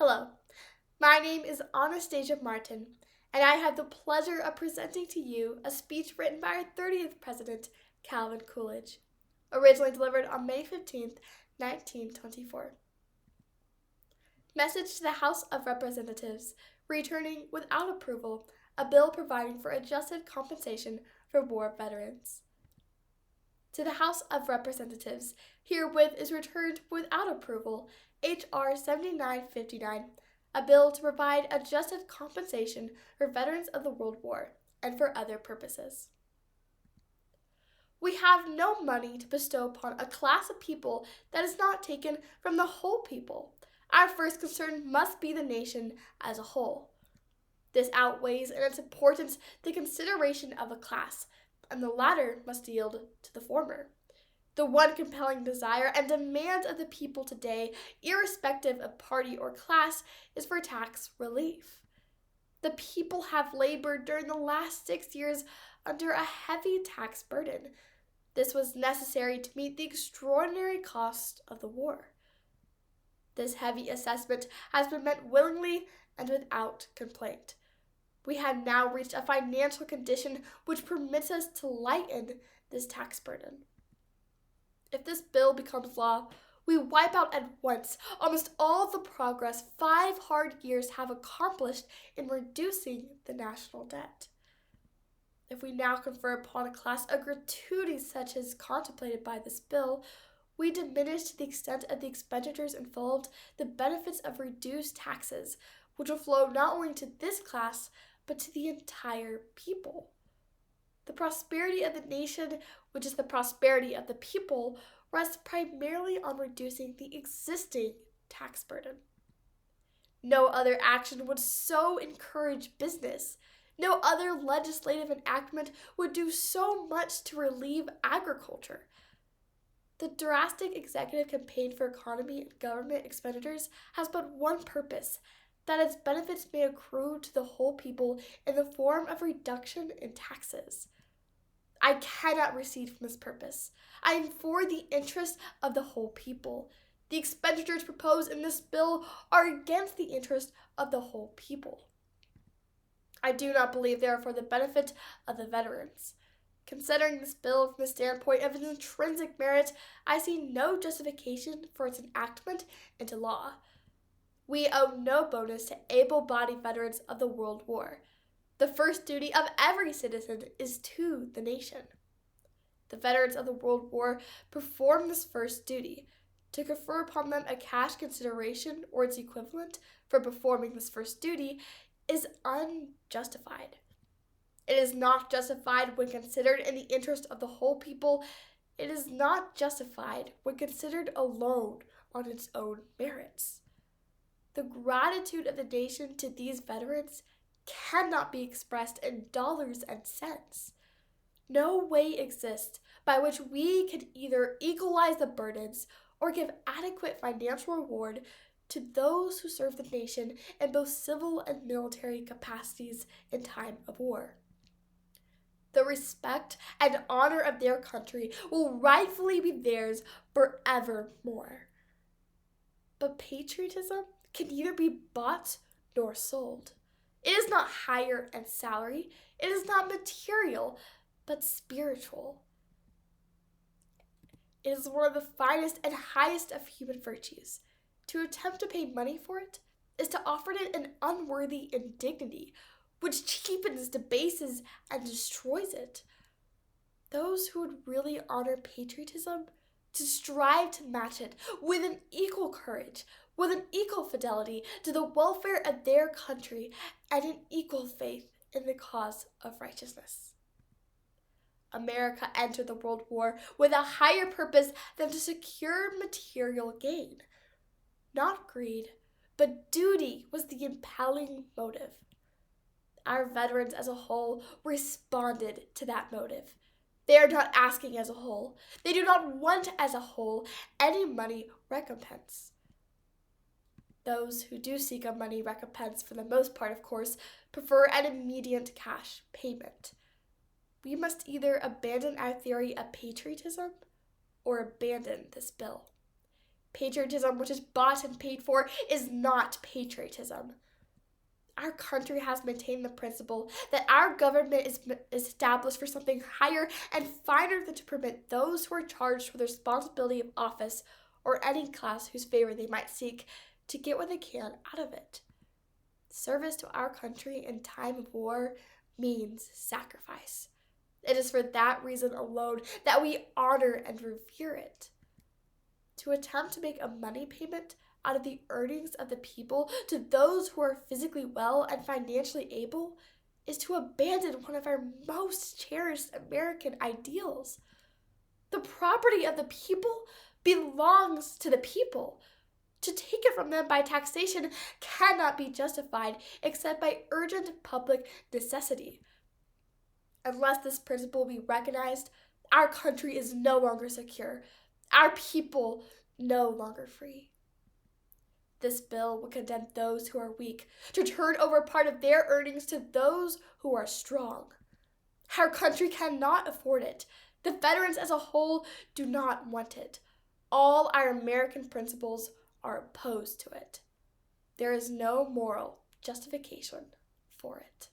Hello, my name is Anastasia Martin, and I have the pleasure of presenting to you a speech written by our 30th President, Calvin Coolidge, originally delivered on May 15th, 1924. Message to the House of Representatives, returning without approval a bill providing for adjusted compensation for war veterans. To the House of Representatives, herewith is returned without approval H.R. 7959, a bill to provide adjusted compensation for veterans of the World War and for other purposes. We have no money to bestow upon a class of people that is not taken from the whole people. Our first concern must be the nation as a whole. This outweighs in its importance the consideration of a class, and the latter must yield to the former. The one compelling desire and demand of the people today, irrespective of party or class, is for tax relief. The people have labored during the last 6 years under a heavy tax burden. This was necessary to meet the extraordinary cost of the war. This heavy assessment has been met willingly and without complaint. We have now reached a financial condition which permits us to lighten this tax burden. If this bill becomes law, we wipe out at once almost all the progress 5 hard years have accomplished in reducing the national debt. If we now confer upon a class a gratuity such as contemplated by this bill, we diminish to the extent of the expenditures involved the benefits of reduced taxes, which will flow not only to this class, but to the entire people. The prosperity of the nation, which is the prosperity of the people, rests primarily on reducing the existing tax burden. No other action would so encourage business. No other legislative enactment would do so much to relieve agriculture. The drastic executive campaign for economy and government expenditures has but one purpose, that its benefits may accrue to the whole people in the form of reduction in taxes. I cannot recede from this purpose. I am for the interest of the whole people. The expenditures proposed in this bill are against the interest of the whole people. I do not believe they are for the benefit of the veterans. Considering this bill from the standpoint of its intrinsic merit, I see no justification for its enactment into law. We owe no bonus to able-bodied veterans of the World War. The first duty of every citizen is to the nation. The veterans of the World War perform this first duty. To confer upon them a cash consideration or its equivalent for performing this first duty is unjustified. It is not justified when considered in the interest of the whole people. It is not justified when considered alone on its own merits. The gratitude of the nation to these veterans cannot be expressed in dollars and cents. No way exists by which we can either equalize the burdens or give adequate financial reward to those who serve the nation in both civil and military capacities in time of war. The respect and honor of their country will rightfully be theirs forevermore. But patriotism can neither be bought nor sold. It is not hire and salary. It is not material, but spiritual. It is one of the finest and highest of human virtues. To attempt to pay money for it is to offer it an unworthy indignity, which cheapens, debases, and destroys it. Those who would really honor patriotism to strive to match it with an equal courage, with an equal fidelity to the welfare of their country, and an equal faith in the cause of righteousness. America entered the World War with a higher purpose than to secure material gain. Not greed, but duty was the impelling motive. Our veterans as a whole responded to that motive. They are not asking as a whole. They do not want as a whole any money recompense. Those who do seek a money recompense, for the most part, of course, prefer an immediate cash payment. We must either abandon our theory of patriotism or abandon this bill. Patriotism, which is bought and paid for, is not patriotism. Our country has maintained the principle that our government is established for something higher and finer than to permit those who are charged with the responsibility of office or any class whose favor they might seek to get what they can out of it. Service to our country in time of war means sacrifice. It is for that reason alone that we honor and revere it. To attempt to make a money payment out of the earnings of the people to those who are physically well and financially able is to abandon one of our most cherished American ideals. The property of the people belongs to the people. To take it from them by taxation cannot be justified except by urgent public necessity. Unless this principle be recognized, our country is no longer secure, our people no longer free. This bill will condemn those who are weak to turn over part of their earnings to those who are strong. Our country cannot afford it. The veterans as a whole do not want it. All our American principles are opposed to it. There is no moral justification for it.